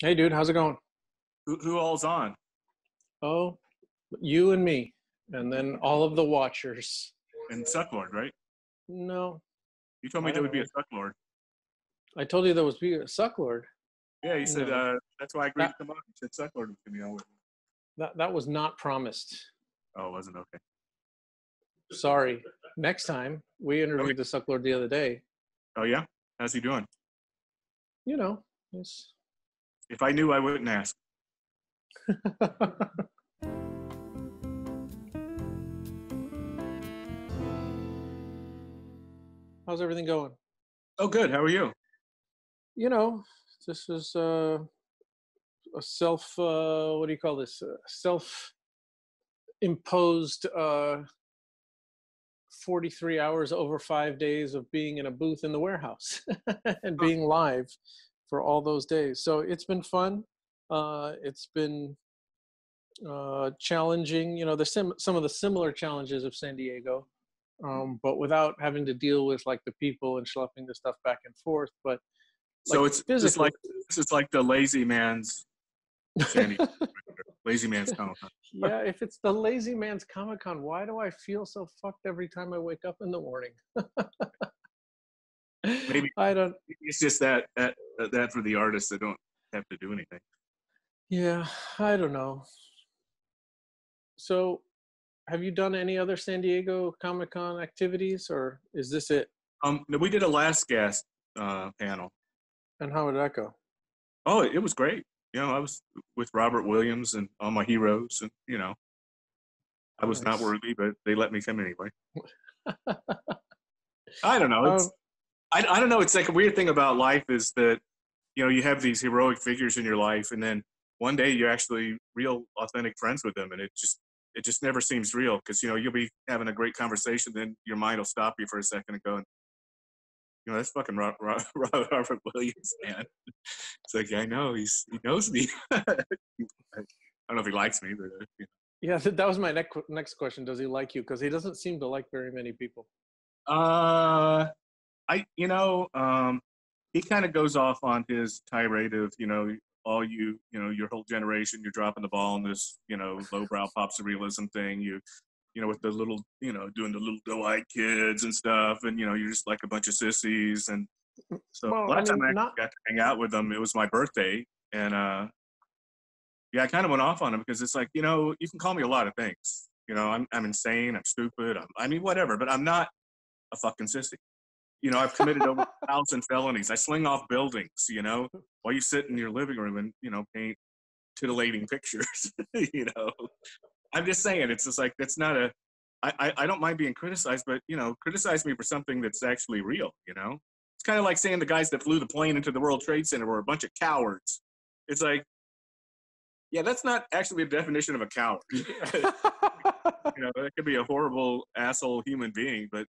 Hey, dude, how's it going? Who all's on? Oh, you and me, and then all of the watchers. And Sucklord, right? No, You told me I there don't would be a know. Sucklord. I told you there was be a Sucklord. Yeah, he said, No, that's why I agreed that to come on. He said Sucklord was going to be on with me. that was not promised. Oh, it wasn't okay. Sorry. Next time we Okay. interviewed the Sucklord the other day. Oh, yeah? How's he doing? You know, it's If I knew, I wouldn't ask. how's everything going? Oh, good. How are you? You know, this is a self. What do you call this? Self-imposed 43 hours over 5 days of being in a booth in the warehouse and Huh. being live for all those days. So it's been fun. It's been challenging. You know, some of the similar challenges of San Diego, but without having to deal with like the people and schlepping the stuff back and forth. But like So it's just physically, like, this is like the lazy man's Sandy, lazy man's Comic Con. yeah. If it's the lazy man's Comic Con, why do I feel so fucked every time I wake up in the morning? Maybe I don't. it's just that for the artists that don't have to do anything. Yeah, I don't know. So, have you done any other San Diego Comic Con activities, or is this it? No, we did a last guest panel. And how did that go? Oh, it was great. I was with Robert Williams and all my heroes, and I was not Nice. worthy, but they let me come anyway. I don't know. Um, I don't know. It's like a weird thing about life is that you have these heroic figures in your life, and then one day you're actually real, authentic friends with them, and it just never seems real because you'll be having a great conversation, then your mind will stop you for a second and go, that's fucking Robert Williams, man. It's like I know he knows me. I don't know if he likes me, but yeah, that was my next question. Does he like you? Because he doesn't seem to like very many people. uh, he kind of goes off on his tirade of, all your whole generation, you're dropping the ball on this, lowbrow pop surrealism thing. With the little, doing the little doe-eyed kids and stuff, and you're just like a bunch of sissies. And so Well, I last time mean, I actually not got to hang out with him, it was my birthday, and yeah, I kind of went off on him because it's like, you can call me a lot of things. I'm insane, I'm stupid, I mean, whatever, but I'm not a fucking sissy. I've committed over 1,000 felonies. I sling off buildings, while you sit in your living room and, paint titillating pictures. you know, I'm just saying, it's just like, that's not a, I don't mind being criticized, but, criticize me for something that's actually real, It's kind of like saying the guys that flew the plane into the World Trade Center were a bunch of cowards. It's like, yeah, that's not actually the definition of a coward. That could be a horrible asshole human being, but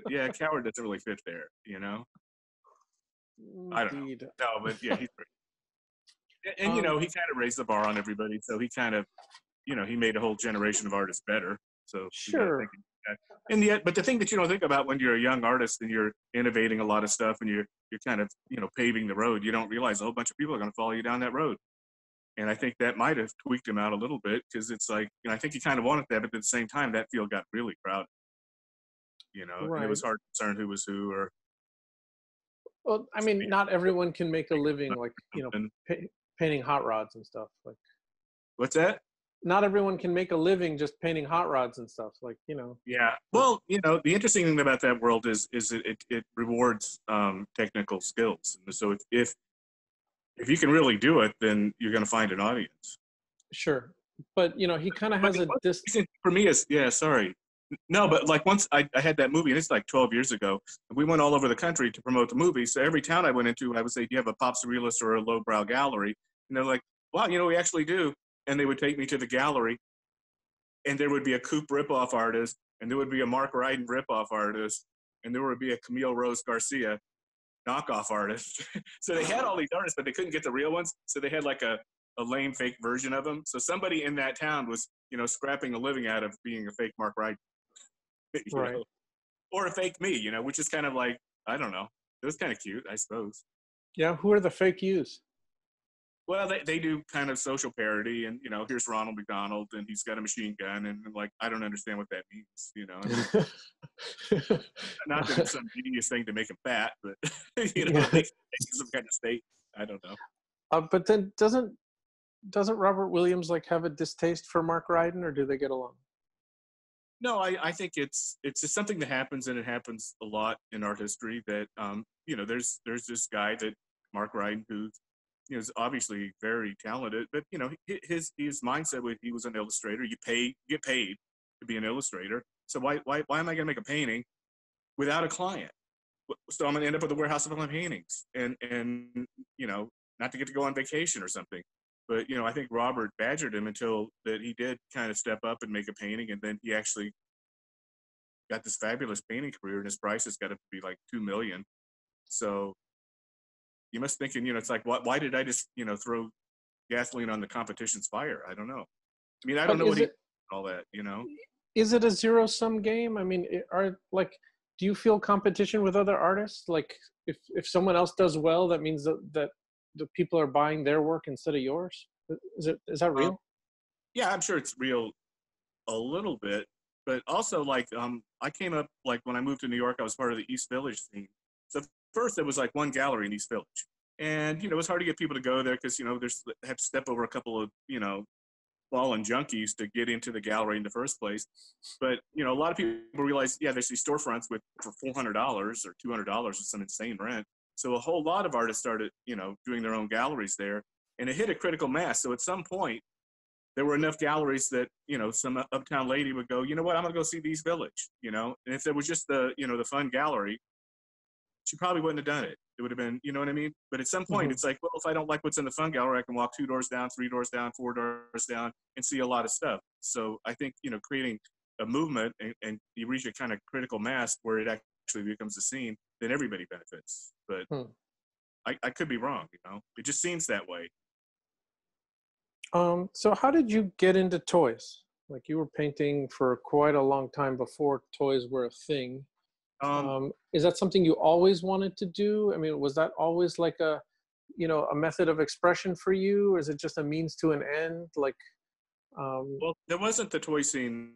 yeah, coward doesn't really fit there. I don't know. indeed. No, but yeah, he's great. And Um, he kind of raised the bar on everybody. So he kind of, he made a whole generation of artists better. So we got to think sure. of that. And yet, but the thing that you don't think about when you're a young artist and you're innovating a lot of stuff and you're kind of, paving the road, you don't realize a whole bunch of people are going to follow you down that road. And I think that might have tweaked him out a little bit because it's like, I think he kind of wanted that, but at the same time, that field got really crowded, and it Right. was hard to discern who was who or Well, I mean, not everyone can make a living like something. painting hot rods and stuff. Like, What's that? not everyone can make a living just painting hot rods and stuff. Like, Yeah. like Well, the interesting thing about that world is it rewards technical skills. And so if you can really do it, then you're going to find an audience. sure, but he kind of But has a what's dis. interesting for me is, yeah, sorry. No, but like once I had that movie, and it's like 12 years ago, and we went all over the country to promote the movie. So every town I went into, I would say, do you have a pop surrealist or a lowbrow gallery? And they're like, wow, we actually do. And they would take me to the gallery, and there would be a Coop ripoff artist, and there would be a Mark Ryden ripoff artist, and there would be a Camille Rose Garcia knockoff artist. So they had all these artists, but they couldn't get the real ones. So they had like a lame fake version of them. So somebody in that town was, scrapping a living out of being a fake Mark Ryden, you Right. know, or a fake me, which is kind of like, I don't know. It was kind of cute, I suppose. Yeah. Who are the fake yous? Well, they do kind of social parody, and here's Ronald McDonald, and he's got a machine gun, and like I don't understand what that means. I mean, not that it's some genius thing to make him fat, but Yeah. they some kind of state. I don't know. But then doesn't Robert Williams like have a distaste for Mark Ryden, or do they get along? No, I think it's just something that happens, and it happens a lot in art history. That there's this guy that Mark Ryden who is obviously very talented, but his mindset when he was an illustrator, you get paid to be an illustrator. So why am I going to make a painting without a client? So I'm going to end up with a warehouse of my paintings, and not to get to go on vacation or something. But I think Robert badgered him until that he did kind of step up and make a painting, and then he actually got this fabulous painting career, and his price has got to be like $2 million. So you must thinking, it's like, why did I just throw gasoline on the competition's fire? I don't know. I mean, I don't But know what he all that. is it a zero-sum game? I mean, do you feel competition with other artists? Like if someone else does well, that means that the people are buying their work instead of yours. Is that real? Yeah, I'm sure it's real a little bit, but also like I came up like when I moved to New York, I was part of the East Village scene. So first there was like one gallery in East Village, and it was hard to get people to go there because there's have to step over a couple of fallen junkies to get into the gallery in the first place. But a lot of people realize, yeah, there's these storefronts for $400 or $200 or some insane rent. So a whole lot of artists started doing their own galleries there, and it hit a critical mass. So at some point there were enough galleries that some uptown lady would go, you know what, I'm gonna go see East Village, and if there was just the fun gallery, she probably wouldn't have done it. It would have been, you know what I mean? But at some point, Mm-hmm. it's like, well, if I don't like what's in the fun gallery, I can walk 2 doors down, 3 doors down, 4 doors down, and see a lot of stuff. So I think, creating a movement and you reach a kind of critical mass where it actually becomes a scene, then everybody benefits. But Hmm. I could be wrong, It just seems that way. So how did you get into toys? Like you were painting for quite a long time before toys were a thing. Um, Is that something you always wanted to do? I mean, was that always like a method of expression for you? Or is it just a means to an end? Like, well, there wasn't the toy scene,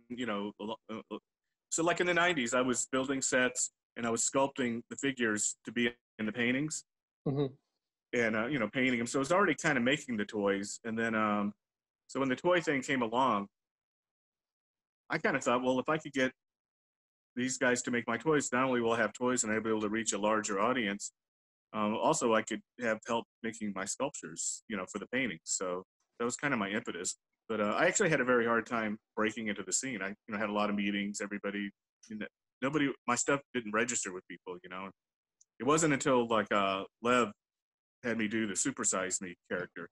so like in the 90s, I was building sets and I was sculpting the figures to be in the paintings. mhm. And painting them. So I was already kind of making the toys, and then so when the toy thing came along, I kind of thought, well, if I could get these guys to make my toys, not only will I have toys and I'll be able to reach a larger audience, also I could have help making my sculptures, for the paintings. So that was kind of my impetus. But I actually had a very hard time breaking into the scene. I had a lot of meetings. Everybody, nobody, my stuff didn't register with people. It wasn't until like Lev had me do the Super Size Me character.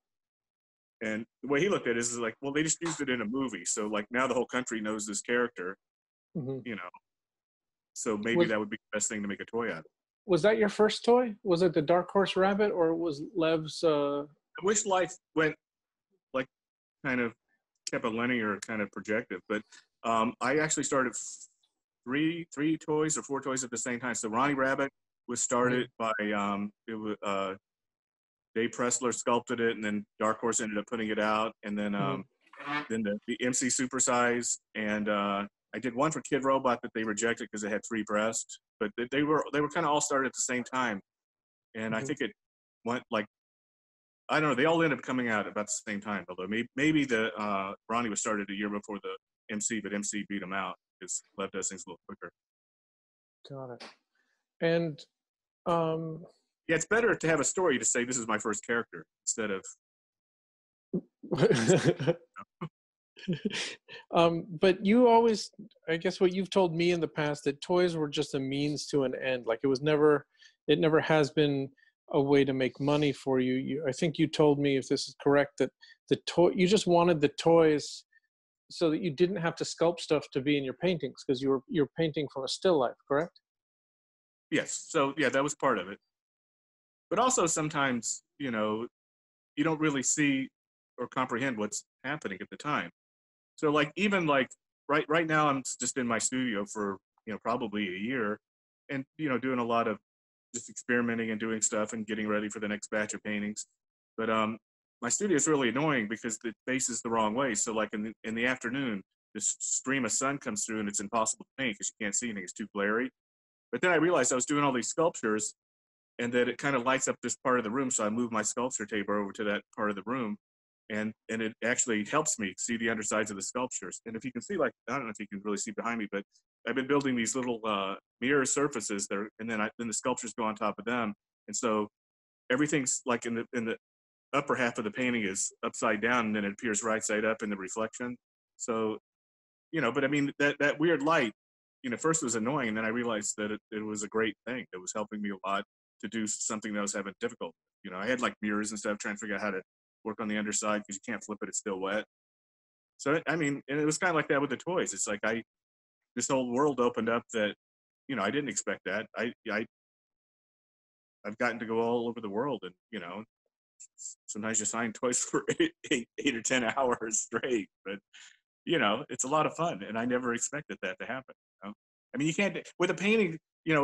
And the way he looked at it is like, well, they just used it in a movie. So like now the whole country knows this character, Mhm. you know, so maybe Was that would be the best thing to make a toy out of. was that your first toy? Was it the Dark Horse Rabbit, or was Lev's? I wish life went like kind of kept a linear kind of projective, but I actually started three toys or 4 toys at the same time. So Ronnie Rabbit was started by Dave Pressler sculpted it, and then Dark Horse ended up putting it out, and then Mhm. the MC Supersize, and I did one for Kid Robot that they rejected because it had 3 breasts, but they were kind of all started at the same time, and I Mhm. think it went like, I don't know, they all ended up coming out about the same time. Although maybe the Ronnie was started a year before the MC, but MC beat him out because Lev does things a little quicker. Got it. And um, Yeah, it's better to have a story to say this is my first character instead of. but you always, I guess what you've told me in the past, that toys were just a means to an end. Like it never has been a way to make money for you. I think you told me, if this is correct, that you just wanted the toys so that you didn't have to sculpt stuff to be in your paintings, because you're painting from a still life, correct? Yes, so yeah, that was part of it. But also sometimes, you don't really see or comprehend what's happening at the time. So like even like right now I'm just in my studio for probably a year, and doing a lot of just experimenting and doing stuff and getting ready for the next batch of paintings. But my studio is really annoying because the faces the wrong way. So like in the afternoon, this stream of sun comes through and it's impossible to paint because you can't see anything. It's too glary. But then I realized I was doing all these sculptures and that it kind of lights up this part of the room. So I moved my sculpture table over to that part of the room, and it actually helps me see the undersides of the sculptures. And if you can see, like, I don't know if you can really see behind me, but I've been building these little mirror surfaces there, and then the sculptures go on top of them. And so everything's like in the upper half of the painting is upside down, and then it appears right side up in the reflection. So, but I mean, that weird light, first it was annoying, and then I realized that it was a great thing. It was helping me a lot to do something that I was having difficult. I had like mirrors and stuff, trying to figure out how to work on the underside because you can't flip it, it's still wet. So, I mean, and it was kind of like that with the toys. It's like this whole world opened up that, I didn't expect that. I've gotten to go all over the world, and, sometimes you sign toys for eight or 10 hours straight, but it's a lot of fun, and I never expected that to happen. I mean, you can't with a painting.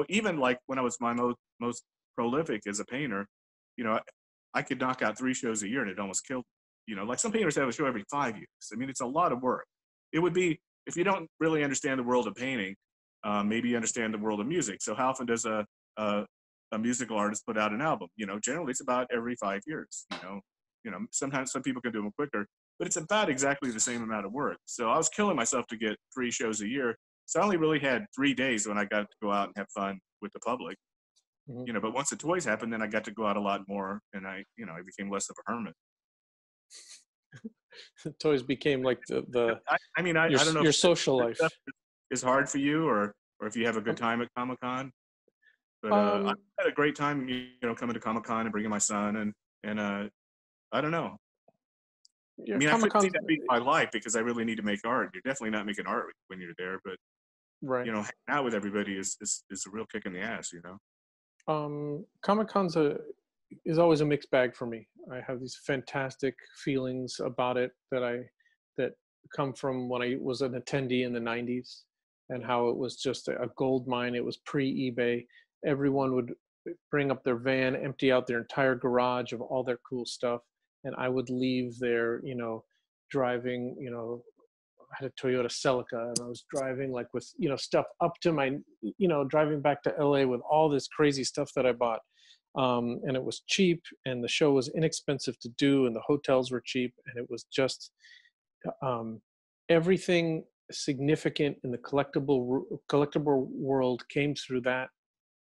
Even like when I was my most prolific as a painter, I could knock out 3 shows a year, and it almost killed. Like some painters have a show every 5 years. I mean, it's a lot of work. It would be if you don't really understand the world of painting, maybe you understand the world of music. So how often does a musical artist put out an album? Generally it's about every 5 years. Sometimes some people can do them quicker, but it's about exactly the same amount of work. So I was killing myself to get 3 shows a year. So I only really had 3 days when I got to go out and have fun with the public. Mm-hmm. But once the toys happened, then I got to go out a lot more, and I became less of a hermit. Toys became like I mean, I don't know your if social life is hard for you, or if you have a good time at Comic-Con. But I had a great time, coming to Comic-Con and bringing my son, and I don't know. I mean, I couldn't see that being my life because I really need to make art. You're definitely not making art when you're there, but right. Hanging out with everybody is a real kick in the ass. Comic-Con's is always a mixed bag for me. I have these fantastic feelings about it that come from when I was an attendee in the 90s, and how it was just a gold mine. It was pre-eBay. Everyone would bring up their van, empty out their entire garage of all their cool stuff, and I would leave there, driving, I had a Toyota Celica, and I was driving like with, stuff up to my, driving back to LA with all this crazy stuff that I bought. And it was cheap, and the show was inexpensive to do, and the hotels were cheap, and it was just everything significant in the collectible world came through that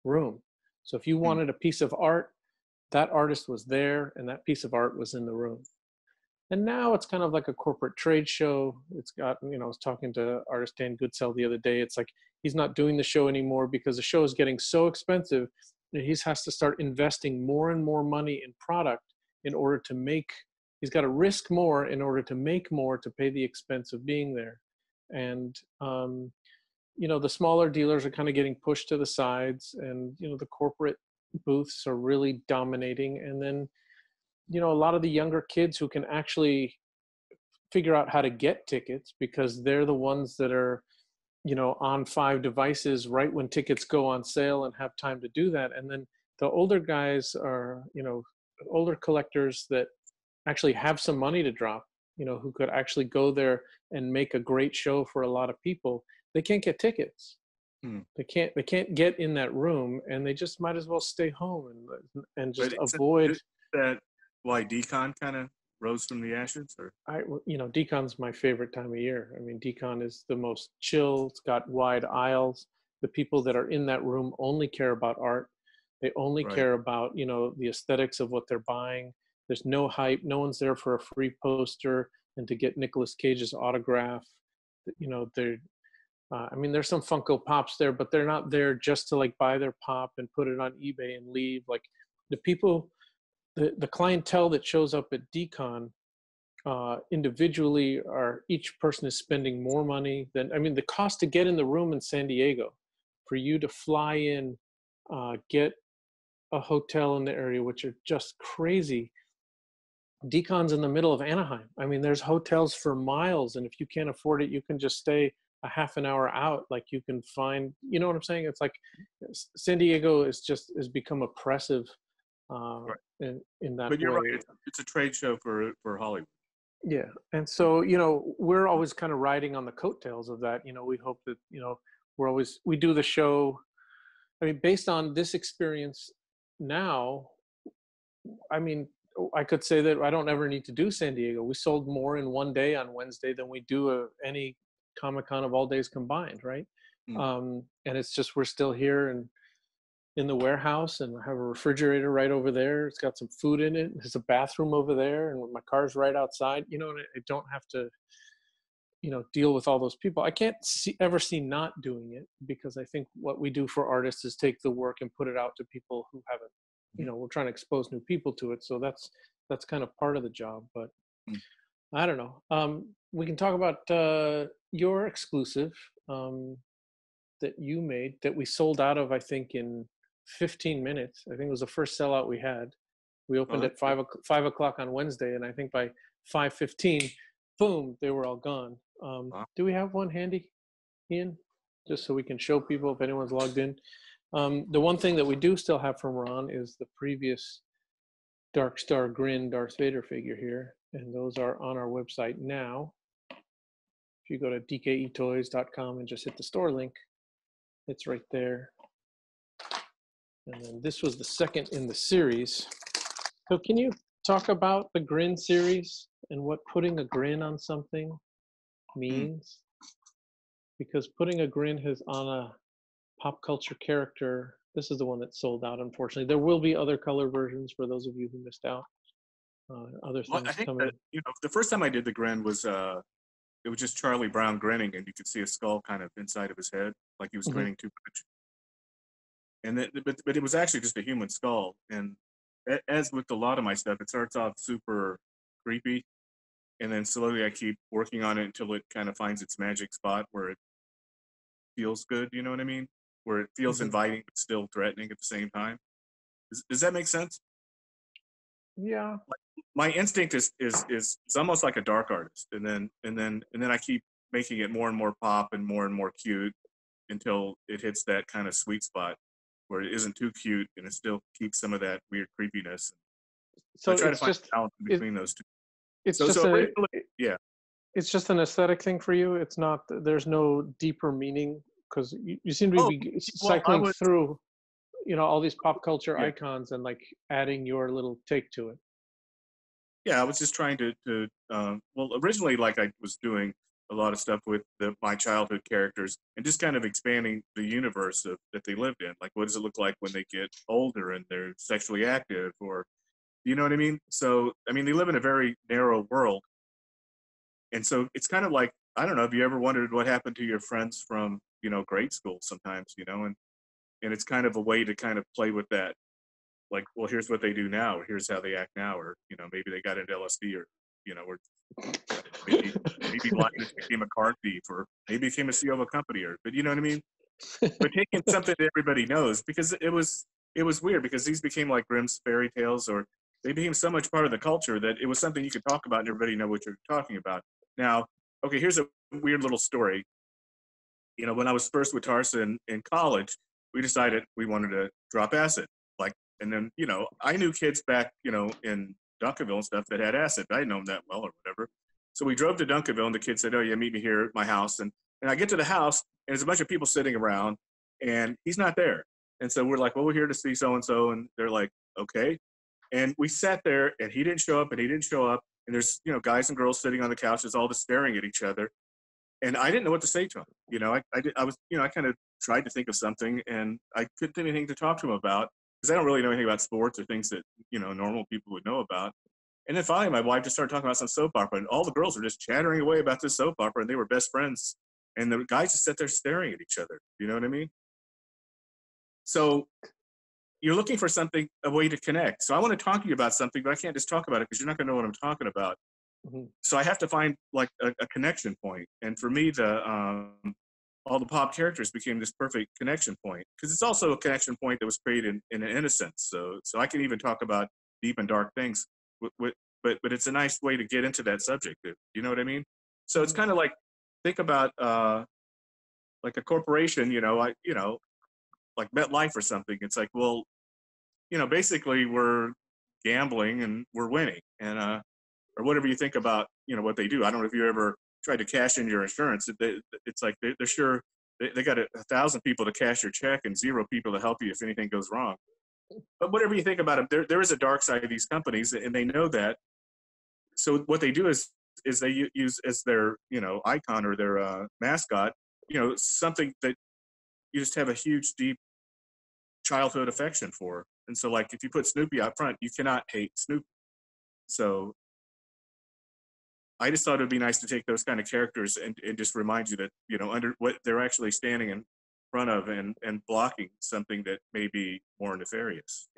room. So if you wanted a piece of art, that artist was there, and that piece of art was in the room. And now it's kind of like a corporate trade show. It's got, I was talking to artist Dan Goodsell the other day. It's like he's not doing the show anymore because the show is getting so expensive that he has to start investing more and more money in product in order to make, he's got to risk more in order to make more to pay the expense of being there. And, the smaller dealers are kind of getting pushed to the sides, and, the corporate booths are really dominating. And then, a lot of the younger kids who can actually figure out how to get tickets, because they're the ones that are, on 5 devices right when tickets go on sale and have time to do that. And then the older guys are, older collectors that actually have some money to drop, who could actually go there and make a great show for a lot of people. They can't get tickets. They can't get in that room, and they just might as well stay home and just avoid that. Why DKECON kind of rose from the ashes? Or DKECON's my favorite time of year. I mean, DKECON is the most chill. It's got wide aisles. The people that are in that room only care about art. They only care about, the aesthetics of what they're buying. There's no hype. No one's there for a free poster and to get Nicolas Cage's autograph. There's some Funko Pops there, but they're not there just to like buy their pop and put it on eBay and leave. Like the people, the clientele that shows up at DKECON individually each person is spending more money than, the cost to get in the room in San Diego, for you to fly in, get a hotel in the area, which are just crazy. DKECON's in the middle of Anaheim. There's hotels for miles, and if you can't afford it, you can just stay a half an hour out. Like you can find, what I'm saying? It's like San Diego has become oppressive Right. in that But you're right. way. It's a trade show for Hollywood. Yeah. And so, you know, we're always kind of riding on the coattails of that. You know, we hope that, you know, we do the show. I mean, based on this experience now, I mean, I could say that I don't ever need to do San Diego. We sold more in one day on Wednesday than we do any Comic Con of all days combined, right? Mm. And it's just we're still here and in the warehouse, and I have a refrigerator right over there. It's got some food in it. There's a bathroom over there, and my car's right outside. You know, and I don't have to, you know, deal with all those people. I can't ever see not doing it, because I think what we do for artists is take the work and put it out to people who haven't, you know, we're trying to expose new people to it. So that's kind of part of the job. But Mm. I don't know. We can talk about your exclusive that you made that we sold out of, I think, in 15 minutes. I think it was the first sellout we had. We Oh, opened that's at 5 o'clock on Wednesday, and I think by 5:15, boom, they were all gone. wow. Do we have one handy, Ian? Just so we can show people if anyone's logged in. The one thing that we do still have from Ron is the previous Dark Star Grin Darth Vader figure here, and those are on our website now. If you go to DKEToys.com and just hit the store link, it's right there. And then this was the second in the series. So can you talk about the Grin series and what putting a grin on something means? Because putting a grin on a pop culture character, this is the one that sold out, unfortunately. There will be other color versions for those of you who missed out. Other Well, I things think coming. that, you know, the first time I did the grin was it was just Charlie Brown grinning, and you could see a skull kind of inside of his head, like he was Mhm. grinning too much. And then, but it was actually just a human skull. And as with a lot of my stuff, it starts off super creepy, and then slowly I keep working on it until it kind of finds its magic spot where it feels good. You know what I mean? Where it feels Mhm. inviting but still threatening at the same time. Does that make sense? Yeah. My instinct is it's almost like a dark artist, and then I keep making it more and more pop and more cute until it hits that kind of sweet spot where it isn't too cute and it still keeps some of that weird creepiness. So I So try to find a balance in between those two. it's So just originally, yeah, it's just an aesthetic thing for you. It's not, there's no deeper meaning, because you seem to oh be well, I cycling was through, you know, all these pop culture yeah icons and like adding your little take to it. yeah I was just trying to well, originally, like, I was doing a lot of stuff with my childhood characters and just kind of expanding the universe that they lived in. Like, what does it look like when they get older and they're sexually active, or you know what I mean? So, I mean, they live in a very narrow world. And so it's kind of like, I don't know, have you ever wondered what happened to your friends from, you know, grade school sometimes, you know, and it's kind of a way to kind of play with that. Like, well, here's what they do now, or here's how they act now, or, you know, maybe they got into LSD, or, you know, or maybe, maybe Linus became a car thief, or maybe became a CEO of a company, or, but you know what I mean? But taking something that everybody knows, because it was weird, because these became like Grimm's fairy tales, or they became so much part of the culture that it was something you could talk about and everybody know what you're talking about. Now, okay, here's a weird little story. You know, when I was first with Tarsa in college, we decided we wanted to drop acid. Like, and then, you know, I knew kids back, you know, in Duncanville and stuff that had acid. I didn't know them that well or whatever. So we drove to Duncanville, and the kid said, "Oh yeah, meet me here at my house." And I get to the house, and there's a bunch of people sitting around, and he's not there. And so we're like, "Well, we're here to see so and so," and they're like, "Okay." And we sat there, and he didn't show up, and he didn't show up, and there's, you know, guys and girls sitting on the couches, all just staring at each other, and I didn't know what to say to him. You know, I was, you know, I kind of tried to think of something, and I couldn't think of anything to talk to him about, because I don't really know anything about sports or things that, you know, normal people would know about. And then finally, my wife just started talking about some soap opera, and all the girls were just chattering away about this soap opera, and they were best friends. And the guys just sat there staring at each other. You know what I mean? So you're looking for something, a way to connect. So I want to talk to you about something, but I can't just talk about it because you're not going to know what I'm talking about. Mhm. So I have to find like a connection point. And for me, the all the pop characters became this perfect connection point, because it's also a connection point that was created in an innocence. So I can even talk about deep and dark things, but it's a nice way to get into that subject. You know what I mean? So it's Mhm. kind of like, think about like a corporation. You know, like MetLife or something. It's like, well, basically we're gambling and we're winning, and or whatever you think about, what they do. I don't know if you ever tried to cash in your insurance. It's like they're sure they got 1,000 people to cash your check and 0 people to help you if anything goes wrong. But whatever you think about them, there is a dark side of these companies, and they know that. So what they do is they use as their icon or their mascot, something that you just have a huge, deep childhood affection for. And so, like, if you put Snoopy out front, you cannot hate Snoopy. So I just thought it would be nice to take those kind of characters and just remind you that, under what they're actually standing in front of and blocking something that may be more nefarious,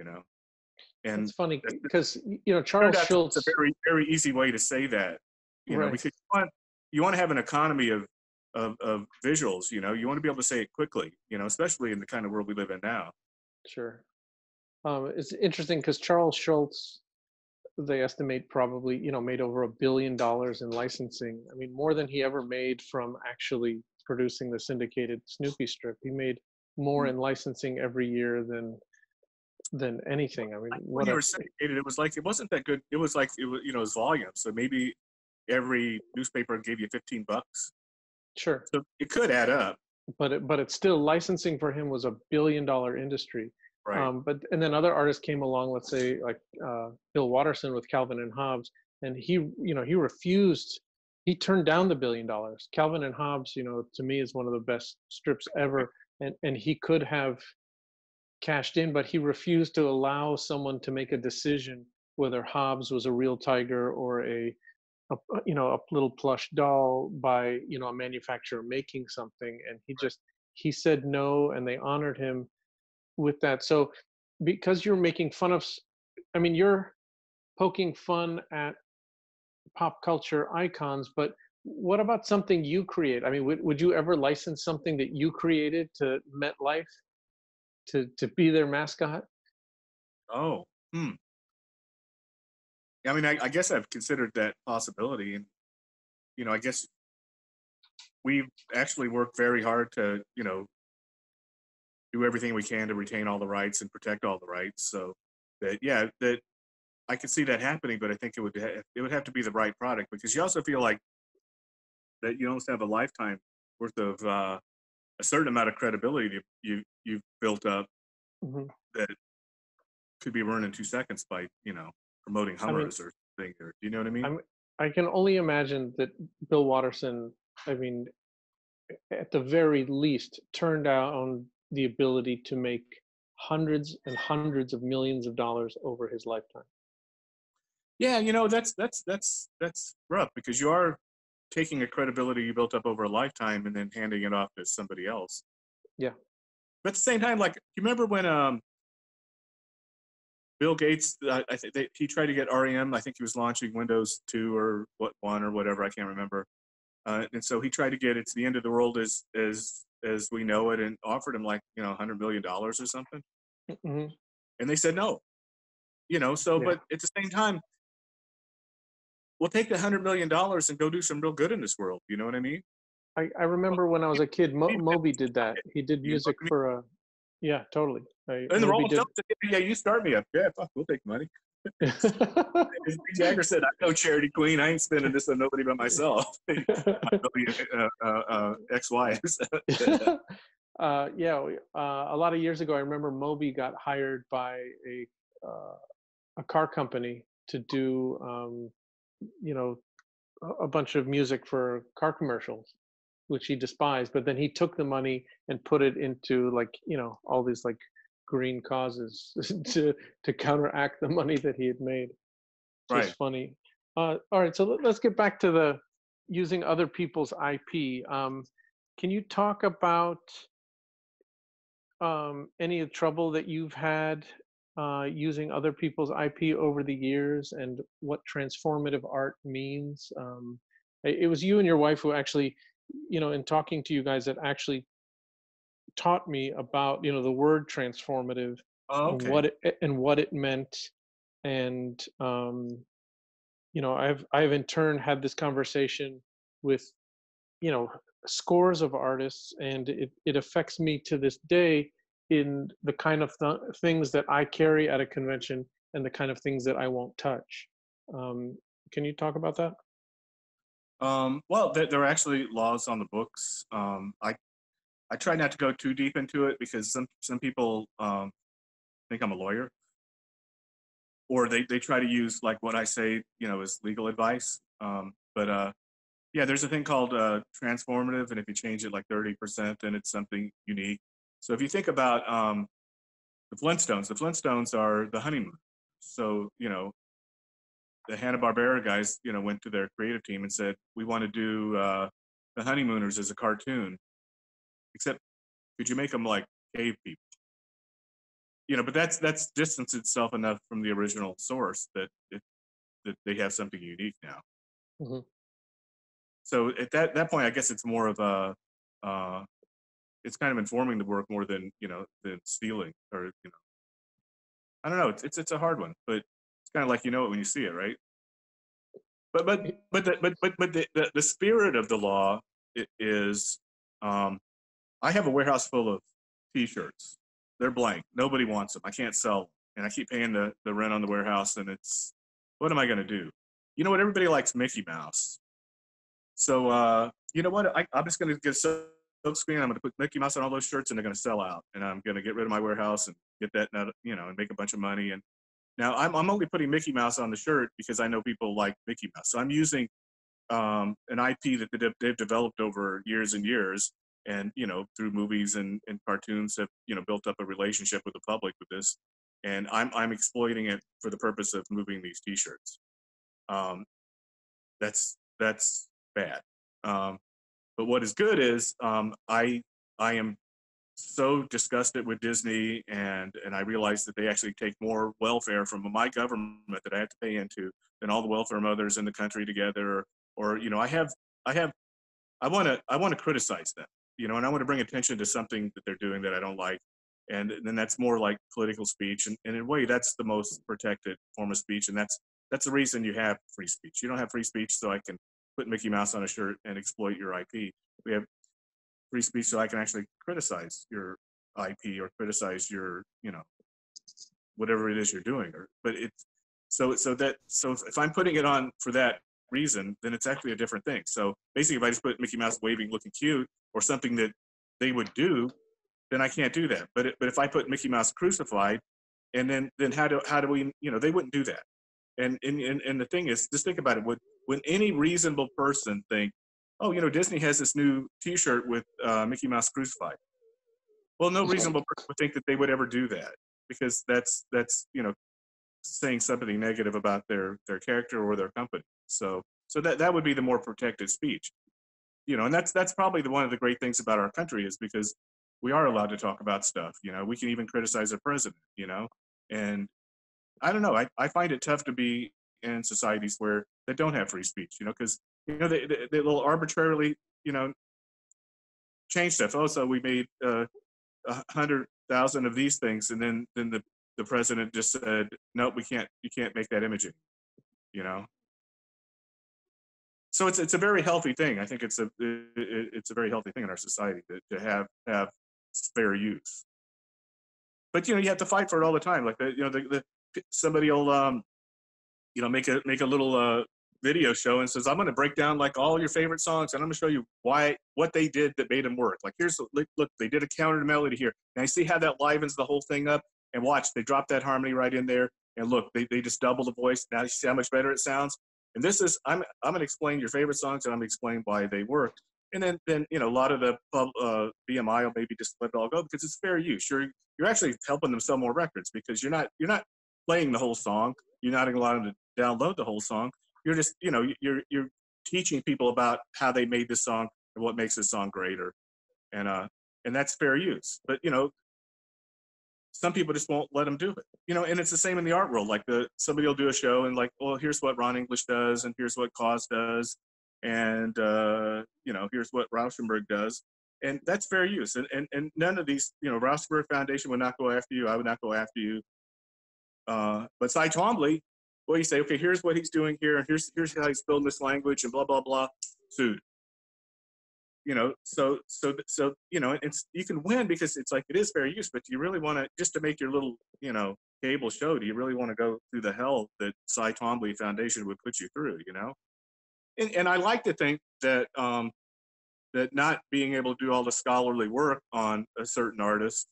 And It's funny because turned Charles out Schultz. it's a very, very easy way to say that, Right. because you want to have an economy of visuals, you want to be able to say it quickly, especially in the kind of world we live in now. Sure. It's interesting because Charles Schultz, they estimate probably made over $1 billion in licensing. I mean, more than he ever made from actually producing the syndicated Snoopy strip. He made more in licensing every year than anything. I mean, when you were syndicated, it was like it wasn't that good. It was like it was volume. So maybe every newspaper gave you $15. Sure. So it could add up. But it's still, licensing for him was $1 billion industry. Right. And then other artists came along, let's say like Bill Watterson with Calvin and Hobbes, and he refused. He turned down the $1 billion. Calvin and Hobbes, to me is one of the best strips ever, and he could have cashed in, but he refused to allow someone to make a decision whether Hobbes was a real tiger or a little plush doll by a manufacturer making something, and he said no, and they honored him with that. So because you're making fun of, I mean, you're poking fun at pop culture icons, but what about something you create? I mean, would you ever license something that you created to MetLife to be their mascot? Oh, I mean, I guess I've considered that possibility, and I guess we've actually worked very hard to do everything we can to retain all the rights and protect all the rights. So that I could see that happening, but I think it would have to be the right product, because you also feel like that you almost have a lifetime worth of a certain amount of credibility you've built up that could be ruined in 2 seconds by promoting Hummers or something. Or you know what I mean? I can only imagine that Bill Watterson, I mean, at the very least, turned down the ability to make hundreds and hundreds of millions of dollars over his lifetime. Yeah, that's rough, because you are taking a credibility you built up over a lifetime and then handing it off to somebody else. Yeah. But at the same time, like, you remember when Bill Gates, I think he tried to get REM. I think he was launching Windows 2 or 1 or whatever. I can't remember. And so he tried to get it to the end of the world as we know it, and offered him like $100 million or something. Mm-hmm. And they said no. So Yeah. But at the same time, we'll take the $100 million and go do some real good in this world. You know what I mean? I remember when I was a kid, Moby did that. He did music for yeah, totally. And the Rolling Stones said, yeah, you start me up. Yeah, fuck, we'll take money. As Mick Jagger said, I'm no charity queen. I ain't spending this on nobody but myself. My million ex-wives. Yeah, a lot of years ago, I remember Moby got hired by a car company to do a bunch of music for car commercials, which he despised. But then he took the money and put it into all these like green causes to counteract the money that he had made. Just Right. funny. All right, so let's get back to the using other people's IP. Can you talk about any trouble that you've had using other people's IP over the years, and what transformative art means? It was you and your wife who actually, in talking to you guys, that actually taught me about the word transformative. Oh, okay. and what it meant, and I've in turn had this conversation with scores of artists, and it affects me to this day, in the kind of things that I carry at a convention and the kind of things that I won't touch. Can you talk about that? Well, there are actually laws on the books. I try not to go too deep into it because some people think I'm a lawyer, or they try to use like what I say, as legal advice. But yeah, there's a thing called transformative, and if you change it like 30%, then it's something unique. So if you think about the Flintstones are the honeymoon. So the Hanna-Barbera guys, went to their creative team and said, we want to do the Honeymooners as a cartoon, except could you make them like cave people? But that's distanced itself enough from the original source that that they have something unique now. Hmm. So at that point, I guess it's more of a it's kind of informing the work more than than stealing, or I don't know. It's a hard one, but it's kind of like it when you see it, right? But the spirit of the law is, I have a warehouse full of T-shirts. They're blank. Nobody wants them. I can't sell them, and I keep paying the rent on the warehouse. And it's, what am I going to do? You know what? Everybody likes Mickey Mouse. So you know what? I'm just going to get a silk screen. I'm going to put Mickey Mouse on all those shirts, and they're going to sell out. And I'm going to get rid of my warehouse and get that, and make a bunch of money. And now I'm only putting Mickey Mouse on the shirt because I know people like Mickey Mouse. So I'm using an IP that they've developed over years and years, and through movies and cartoons have built up a relationship with the public with this, and I'm exploiting it for the purpose of moving these T-shirts. That's bad. But what is good is I am so disgusted with Disney, and I realize that they actually take more welfare from my government that I have to pay into than all the welfare mothers in the country together. Or I want to criticize them, and I want to bring attention to something that they're doing that I don't like, and then that's more like political speech, and in a way that's the most protected form of speech, and that's the reason you have free speech. You don't have free speech so I can put Mickey Mouse on a shirt and exploit your IP. We have free speech so I can actually criticize your IP or criticize your, whatever it is you're doing. But it's so if I'm putting it on for that reason, then it's actually a different thing. So basically, if I just put Mickey Mouse waving, looking cute, or something that they would do, then I can't do that. But if I put Mickey Mouse crucified, and then how do we, they wouldn't do that. And the thing is, just think about it. Would any reasonable person think, oh, Disney has this new T-shirt with Mickey Mouse crucified? Well, no reasonable person would think that they would ever do that, because that's saying something negative about their character or their company. So that would be the more protected speech, and that's probably one of the great things about our country, is because we are allowed to talk about stuff. We can even criticize the president. And I don't know. I find it tough to be in societies where they don't have free speech. Because they will arbitrarily change stuff. Oh, so we made 100,000 of these things, and then the president just said, no, we can't. You can't make that imaging. So it's a very healthy thing. I think it's a very healthy thing in our society to have fair use. But you have to fight for it all the time. Like somebody will make a little video show and says, I'm going to break down like all your favorite songs, and I'm going to show you what they did that made them work. Like look, they did a counter melody here. Now you see how that livens the whole thing up, and watch, they drop that harmony right in there, and look, they just double the voice. Now you see how much better it sounds. And this is, I'm going to explain your favorite songs, and I'm going to explain why they work. And then a lot of the BMI will maybe just let it all go because it's fair use. You're actually helping them sell more records, because you're not playing the whole song. You're not allowing them to download the whole song. You're just you're teaching people about how they made this song and what makes this song greater, and that's fair use. But some people just won't let them do it. And it's the same in the art world. Like somebody will do a show and like, well, here's what Ron English does, and here's what Cause does, and here's what Rauschenberg does, and that's fair use. And none of these, Rauschenberg Foundation would not go after you. I would not go after you. But Cy Twombly, well, you say, okay, here's what he's doing here, and here's how he's building this language, and blah blah blah. Sued. it's, you can win because it's like, it is fair use, but do you really want to, just to make your little, cable show, do you really want to go through the hell that Cy Twombly Foundation would put you through, And I like to think that, that not being able to do all the scholarly work on a certain artist,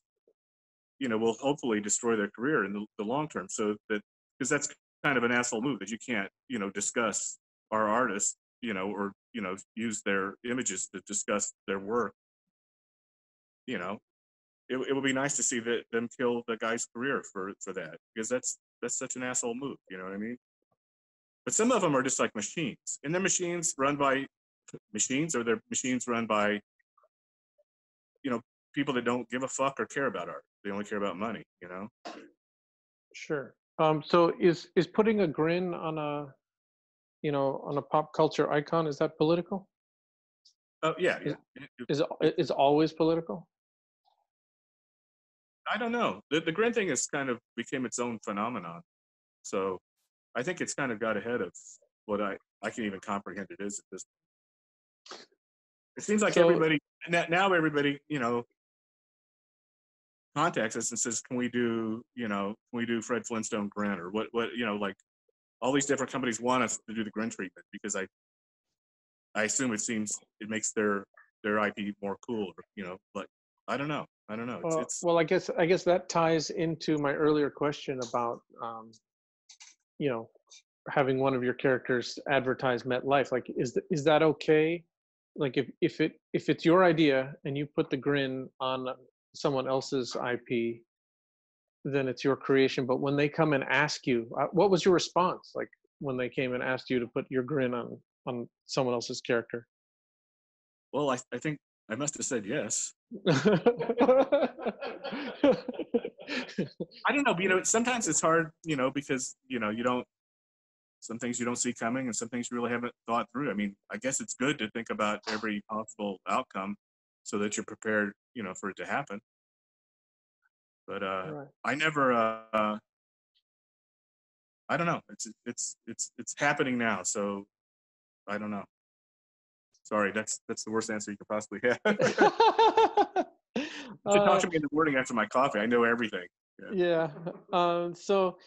will hopefully destroy their career in the long term. So that, because that's kind of an asshole move, that you can't, discuss our artists, or, use their images to discuss their work. It would be nice to see them kill the guy's career for that, because that's such an asshole move. You know what I mean? But some of them are just like machines, and they're machines run by machines, or they're machines run by, people that don't give a fuck or care about art. They only care about money. Sure. So is putting a grin on a on a pop culture icon, is that political? Oh yeah, Is yeah. is always political? I don't know. The Grin thing is kind of became its own phenomenon. So I think it's kind of got ahead of what I can even comprehend it is at this point. It seems like So everybody now everybody, contacts us and says, can we do Fred Flintstone Grin, or what, like all these different companies want us to do the Grin treatment, because I assume it makes their IP more cool, but I don't know. It's well, I guess that ties into my earlier question about you know having one of your characters advertise MetLife. Like, is that okay? Like, if it's your idea and you put the Grin on someone else's IP, then it's your creation. But when they come and ask you, what was your response? Like, when they came and asked you to put your Grin on someone else's character? well, I think I must have said yes. I don't know, but, sometimes it's hard, because you don't, some things you don't see coming, and some things you really haven't thought through. I mean, I guess it's good to think about every possible outcome so that you're prepared, for it to happen. But Right. I never, I don't know. It's happening now, so I don't know. Sorry, that's the worst answer you could possibly have. You should talk uh, to me in the morning after my coffee. I know everything. Yeah. yeah. So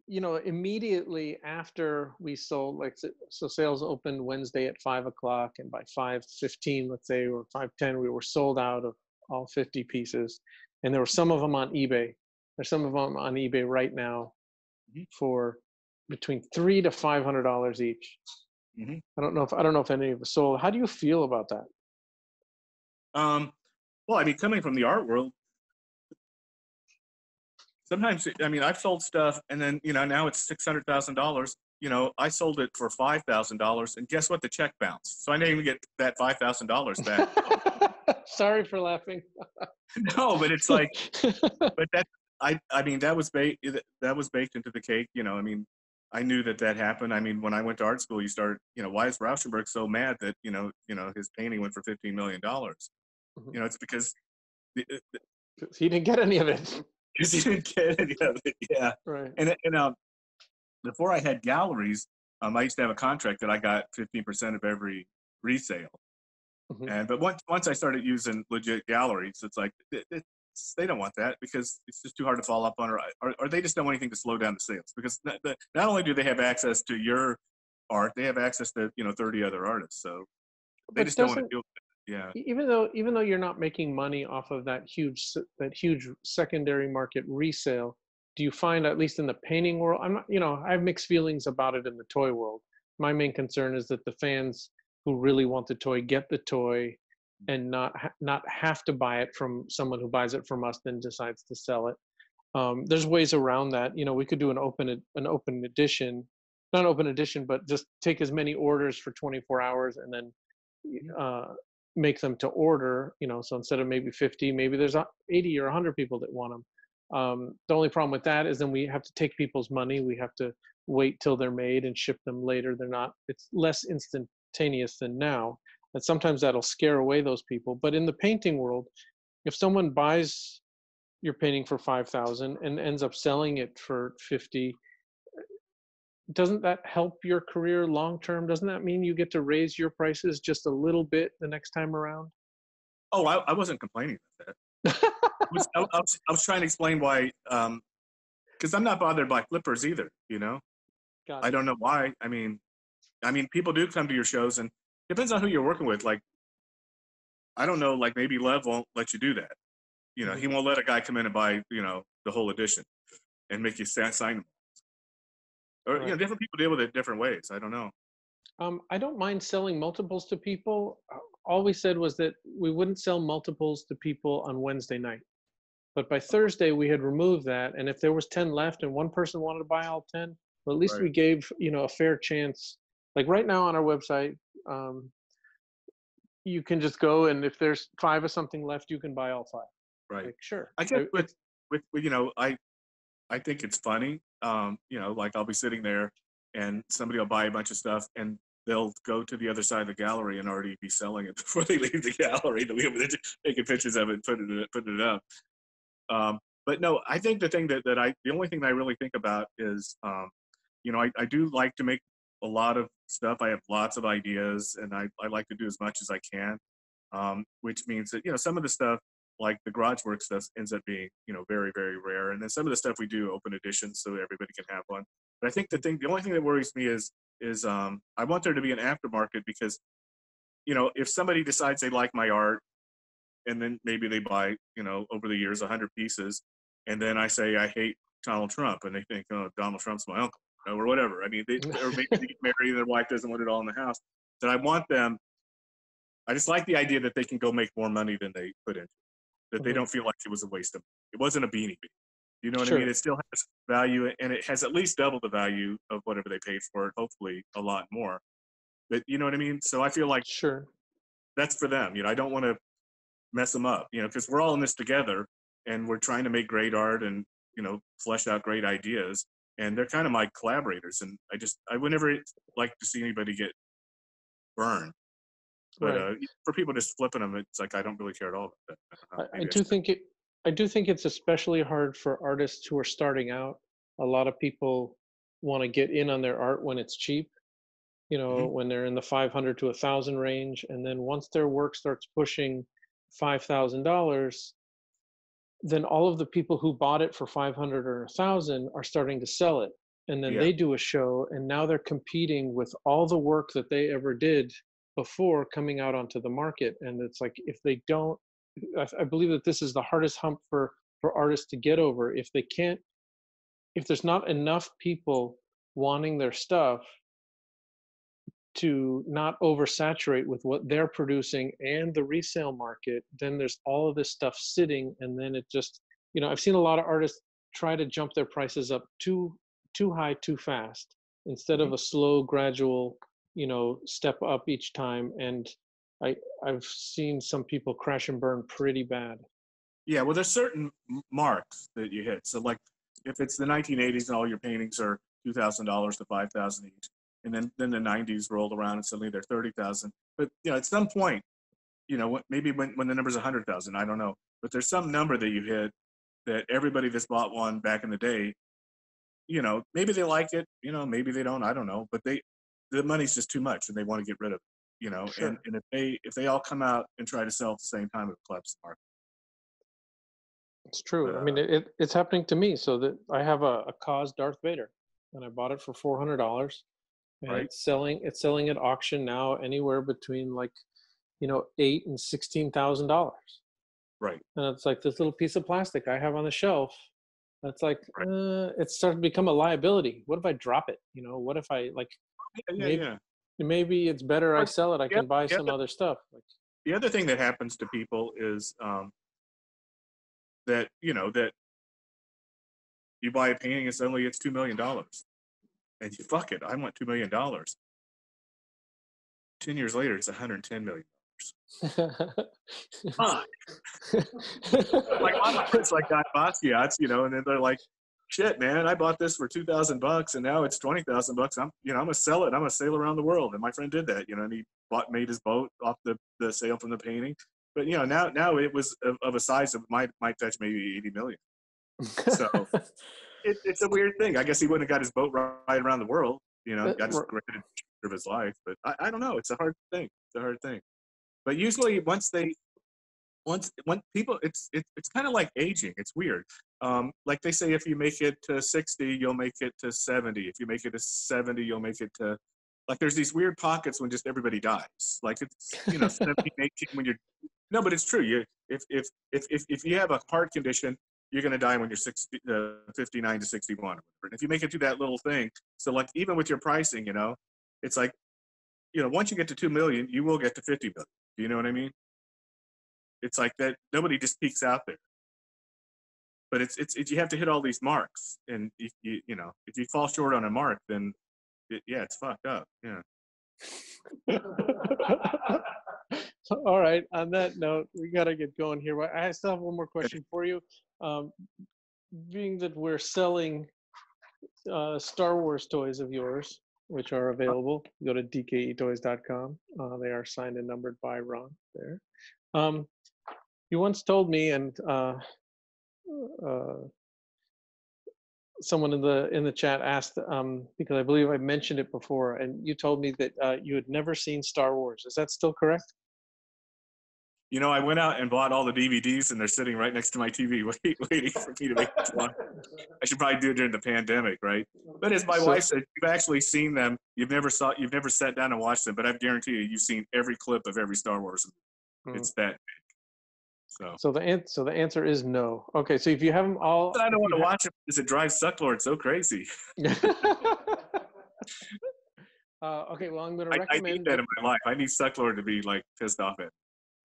immediately after we sold, like, so sales opened Wednesday at 5 o'clock, and by 5:15, let's say, or 5:10, we were sold out of all 50 pieces. And there were some of them on eBay. There's some of them on eBay right now Mhm. for between $300 to $500 each. Mhm. I don't know if any of us sold. How do you feel about that? Um, well, I mean, coming from the art world, sometimes, I mean, I've sold stuff, and then now it's $600,000. I sold it for $5,000, and guess what? The check bounced, so I didn't even get that $5,000 back. Sorry for laughing. No, but it's like, but that I mean, that was baked into the cake. I mean, I knew that happened. I mean, when I went to art school, you start, why is Rauschenberg so mad that his painting went for $15 million? Mhm. It's because He didn't get any of it. because he didn't get any of it. Yeah, Right. and before I had galleries, I used to have a contract that I got 15% of every resale. Mhm. But once I started using legit galleries, it's like they don't want that, because it's just too hard to follow up on, or they just don't want anything to slow down the sales, because not only do they have access to your art, they have access to 30 other artists, so they But just don't want to doesn't deal with it. Yeah. even though you're not making money off of that huge secondary market resale, do you find, at least in the painting world, I'm not, I have mixed feelings about it in the toy world. My main concern is that the fans who really want the toy get the toy, and not have to buy it from someone who buys it from us then decides to sell it. There's ways around that. We could do an open edition, not open edition, but just take as many orders for 24 hours, and then uh, make them to order. So instead of maybe 50, maybe there's 80 or 100 people that want them. The only problem with that is then we have to take people's money. We have to wait till they're made and ship them later. It's less instantaneous than now. And sometimes that'll scare away those people. But in the painting world, if someone buys your painting for 5,000 and ends up selling it for 50, doesn't that help your career long term? Doesn't that mean you get to raise your prices just a little bit the next time around? Oh, I wasn't complaining about that. I was trying to explain why, because I'm not bothered by flippers either. Got I it. don't know why. I mean, people do come to your shows, and depends on who you're working with. Like, I don't know, like maybe Lev won't let you do that. Mhm. He won't let a guy come in and buy, the whole edition and make you sign them. Or, Right. different people deal with it different ways. I don't know. I don't mind selling multiples to people. All we said was that we wouldn't sell multiples to people on Wednesday night. But by Thursday, we had removed that. And if there was 10 left and one person wanted to buy all 10, well, at least Right, we gave, a fair chance. Like right now on our website, um, you can just go and if there's 5 of something left, you can buy all 5. right. Like, sure. I guess I think it's funny. Like I'll be sitting there and somebody will buy a bunch of stuff and they'll go to the other side of the gallery and already be selling it before they leave the gallery to be able to taking pictures of it, putting it up. But no, I think the only thing that I really think about is, I do like to make a lot of stuff. I have lots of ideas and I like to do as much as I can, which means that, some of the stuff like the garage work stuff ends up being, very, very rare. And then some of the stuff we do open editions so everybody can have one. But I think the only thing that worries me is I want there to be an aftermarket because, if somebody decides they like my art and then maybe they buy, over the years 100 pieces, and then I say I hate Donald Trump, and they think, oh, Donald Trump's my uncle, or whatever. I mean, or maybe they get married and their wife doesn't want it all in the house. That I want them. I just like the idea that they can go make more money than they put into it. That they Mhm. don't feel like it was a waste of. It wasn't a beanie bee. You know what I mean? Sure. It still has value, and it has at least double the value of whatever they paid for it. Hopefully, a lot more. But you know what I mean? So I feel like Sure. that's for them. I don't want to mess them up, because we're all in this together and we're trying to make great art and, flesh out great ideas. And they're kind of my collaborators. And I would never like to see anybody get burned. But Right. for people just flipping them, it's like, I don't really care at all about that. I don't know. I Maybe I do should. think it's especially hard for artists who are starting out. A lot of people want to get in on their art when it's cheap, Hmm. when they're in the 500 to 1,000 range, and then once their work starts pushing $5,000, then all of the people who bought it for 500 or 1,000 are starting to sell it, and then Yeah. they do a show, and now they're competing with all the work that they ever did before coming out onto the market. And it's like if they don't, I believe that this is the hardest hump for artists to get over. If they can't, if there's not enough people wanting their stuff to not oversaturate with what they're producing and the resale market, then there's all of this stuff sitting, and then it just, I've seen a lot of artists try to jump their prices up too high too fast instead Hmm. of a slow gradual, step up each time. And I I've seen some people crash and burn pretty bad. Yeah. Well, there's certain marks that you hit. So, like, if it's the 1980s and all your paintings are $2,000 to 5,000 each, and then the 90s roll around and suddenly they're 30,000. But at some point, maybe when the number's 100,000, I don't know. But there's some number that you hit that everybody that's bought one back in the day, maybe they like it, maybe they don't, I don't know. But the money's just too much and they want to get rid of it, and, Sure. and if they all come out and try to sell at the same time, it collapses the market. It's true. But I mean, it's happening to me. So that I have a cause Darth Vader, and I bought it for $400, and right, it's selling at auction now anywhere between like, eight and $16,000. right, And it's like this little piece of plastic I have on the shelf. That's like, right. it's starting to become a liability. What if I drop it? What if I like Yeah, yeah, maybe yeah. maybe it's better I But sell it. I the, can buy the, some other, other stuff. Like, the other thing that happens to people is that you buy a painting and suddenly it's $2 million, and you fuck it, I want $2 million. 10 years later, it's 110 million. Fuck. Like a lot of my friends like got Basquiat's, and then they're like, "Shit, man, I bought this for $2,000 and now it's $20,000. I'm gonna sell it. I'm gonna sail around the world." And my friend did that, and he made his boat off the sale from the painting. But now it was of a size that might fetch maybe 80 million. So it's a weird thing. I guess he wouldn't have got his boat right around the world. You know, got his great adventure of his life. But I don't know. It's a hard thing. It's a hard thing. But usually when people, it's kind of like aging. It's weird. Like they say, if you make it to 60, you'll make it to 70. If you make it to 70, you'll make it to, like, there's these weird pockets when just everybody dies. Like it's, 17, 18 when you're, no, but it's true. If you have a heart condition, you're going to die when you're 59 to 61. And if you make it through that little thing, so like even with your pricing, it's like, once you get to 2 million, you will get to 50 million. Do you know what I mean? It's like that. Nobody just peaks out there. But it's you have to hit all these marks, and if you fall short on a mark, then it's fucked up. Yeah. All right. On that note, we got to get going here. I still have one more question for you. Being that we're selling Star Wars toys of yours, which are available, go to DKEToys.com. They are signed and numbered by Ron there. You once told me, and someone in the chat asked, because I believe I mentioned it before, and you told me that you had never seen Star Wars. Is that still correct? I went out and bought all the DVDs, and they're sitting right next to my TV, waiting for me to make this one. I should probably do it during the pandemic, right? But as my wife said, you've actually seen them. You've never sat down and watched them, but I guarantee you've seen every clip of every Star Wars. It's that big. So the answer is no. Okay, so if you have them all, I don't want to watch it because it drives Sucklord so crazy. Okay, well, I'm going to recommend. I need that in my life. I need Sucklord to be like pissed off at.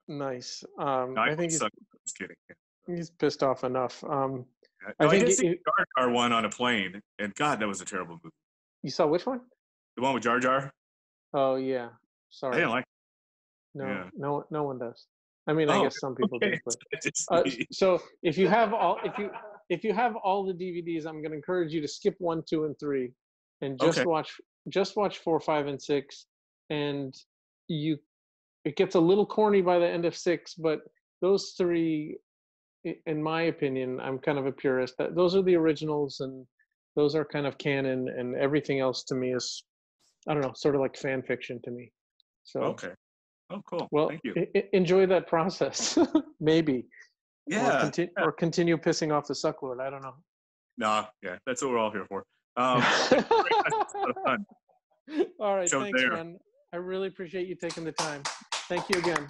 Nice. No, I think just kidding. He's pissed off enough. I did see Jar Jar one on a plane, and God, that was a terrible movie. You saw which one? The one with Jar Jar. Oh yeah. Sorry. I didn't like it. No, Yeah. no one does. I mean, I guess some people do. But so if you have all the DVDs, I'm going to encourage you to skip 1, 2, and 3, and just watch 4, 5, and 6, and it gets a little corny by the end of 6, but those 3, in my opinion, I'm kind of a purist, that those are the originals, and those are kind of canon, and everything else to me is, I don't know, sort of like fan fiction to me. So okay. Oh, cool. Well, thank you. Enjoy that process, maybe. Yeah. Or continue pissing off the Sucklord. I don't know. Nah, yeah, that's what we're all here for. That's a lot of fun. All right, thanks, Ron. I really appreciate you taking the time. Thank you again.